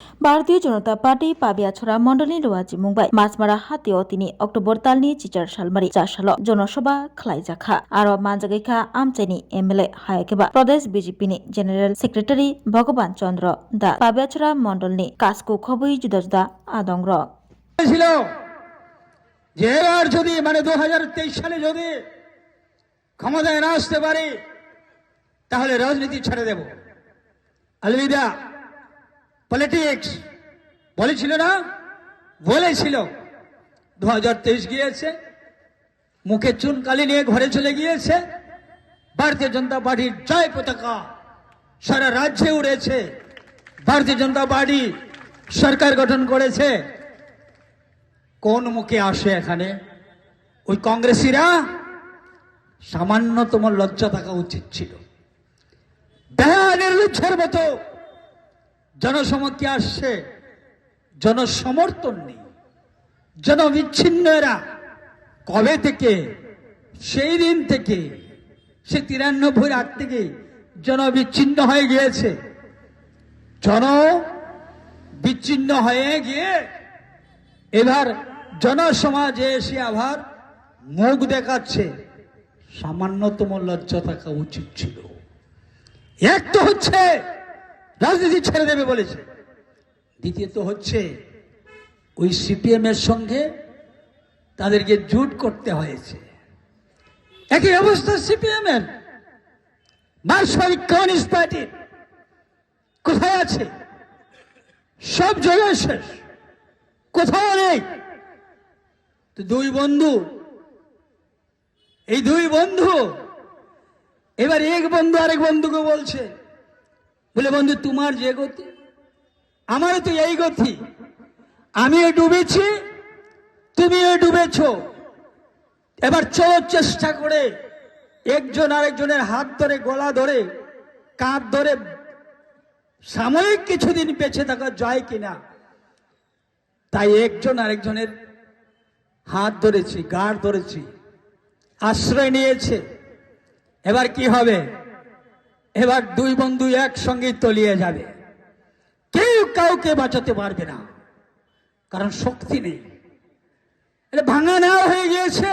Bharatiya Janata party पाबियाछरा मण्डलनि रुवाजि Mumbai मासमारा हातियाव तिनि October दाननि चिचार सालमारि जासाल जनसभा खालायजाखा आरो मानजागैखा आमचाइनि एमएलए हायाकेबा प्रदेश बीजेपीनि जेनेरेल सेक्रेटारि भगवान चंद्र दा पाबियाछरा मण्डलनि काजखौ खबै जुदा जुदा आदंग्र ছিল যে এবার যদি 2023 সালে যদি ক্ষমতায় না আসতে পারে তাহলে রাজনীতি ছেড়ে দেব, আলবিদা পলিটিক্স বলেছিল না, বলেছিল। 2023 গিয়েছে, মুখে চুনকালি নিয়ে ঘরে চলে গিয়েছে। ভারতীয় জনতা পার্টির জয় পতাকা সারা রাজ্যে উড়েছে। ভারতীয় জনতা পার্টি সরকার গঠন করেছে। কোন মুখে আসে এখানে? ওই কংগ্রেসীরা সামান্যতম লজ্জা থাকা উচিত ছিল। নির্লজ্জের মতো জনসমক্ষে আসছে, জনসমর্থন নেই, জনবিচ্ছিন্ন এরা। কবে থেকে? সেই দিন থেকে, সে 93 আগ থেকে জনবিচ্ছিন্ন হয়ে গিয়েছে। বিচ্ছিন্ন হয়ে গিয়ে এবার জনসমাজে এসে আবার মুখ দেখাচ্ছে। সামান্যতম লজ্জা থাকা উচিত ছিল। এক তো হচ্ছে রাজনীতি ছেড়ে দেবে বলেছে, দ্বিতীয়ত হচ্ছে ওই সিপিএম এর সঙ্গে তাদেরকে জোট করতে হয়েছে। একই অবস্থা সিপিএম এর। মার্কসবাদী কমিউনিস্ট পার্টি কোথায় আছে? সব জায়গায় শেষ, কোথাও নেই। তো দুই বন্ধু, এই দুই বন্ধু এবার এক বন্ধু আরেক বন্ধুকে বলছে, বলে বন্ধু তোমার যে গতি আমারও তো এই গতি, আমিও ডুবেছি তুমিও ডুবেছ। এবার চলো চেষ্টা করে একজন আরেকজনের হাত ধরে, গলা ধরে, কাঁধ ধরে সাময়িক কিছুদিন বেঁচে থাকা যায় কিনা। তাই একজন আরেকজনের হাত ধরেছি, গাড় ধরেছি, আশ্রয় নিয়েছে। এবার কি হবে? এবার দুই বন্ধু একসঙ্গে তলিয়ে যাবে, কেউ কাউকে বাঁচাতে পারবে না, কারণ শক্তি নেই। এটা ভাঙা নেওয়া হয়ে গিয়েছে।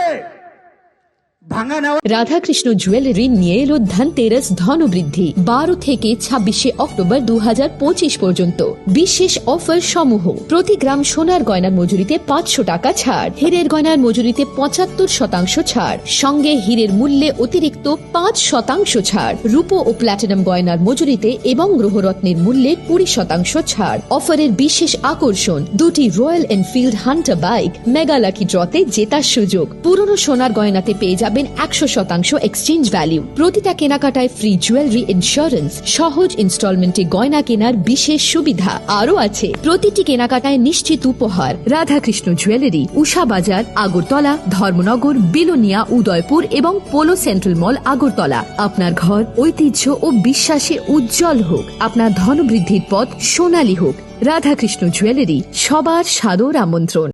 রাধাকৃষ্ণ জুয়েলারি নিয়ে এলো ধনতেরাস ধনবৃদ্ধি 12 থেকে 26 অক্টোবর 2025 পর্যন্ত বিশেষ অফার সমূহ। প্রতি গ্রাম সোনার গয়নার মজুরিতে 500 টাকা ছাড়, হীরের গয়নার মজুরিতে 75% ছাড়, সঙ্গে হীরের মূল্যে অতিরিক্ত 5% ছাড়, রূপো ও প্ল্যাটিনাম গয়নার মজুরিতে এবং গ্রহরত্নের মূল্যে 20% ছাড়। অফারের বিশেষ আকর্ষণ, দুটি Royal Enfield Hunter bike mega lucky ড্রতে জেতার সুযোগ। পুরনো সোনার গয়নাতে পেয়ে যাবেন 100% এক্সচেঞ্জ ভ্যালু। প্রতিটা কেনাকাটায় ফ্রি জুয়েলারি ইন্স্যুরেন্স, সহজ ইনস্টলমেন্টে গয়না কেনার বিশেষ সুবিধা আরও আছে। প্রতিটি কেনাকাটায় নিশ্চিত উপহার। রাধাকৃষ্ণ জুয়েলারি, উষা বাজার, আগরতলা, ধর্মনগর, বিলোনিয়া, উদয়পুর এবং পোলো সেন্ট্রাল মল, আগরতলা। আপনার ঘর ঐতিহ্য ও বিশ্বাসে উজ্জ্বল হোক, আপনার ধনবৃদ্ধির পথ সোনালী হোক। রাধাকৃষ্ণ জুয়েলারি, সবার সাদর আমন্ত্রণ।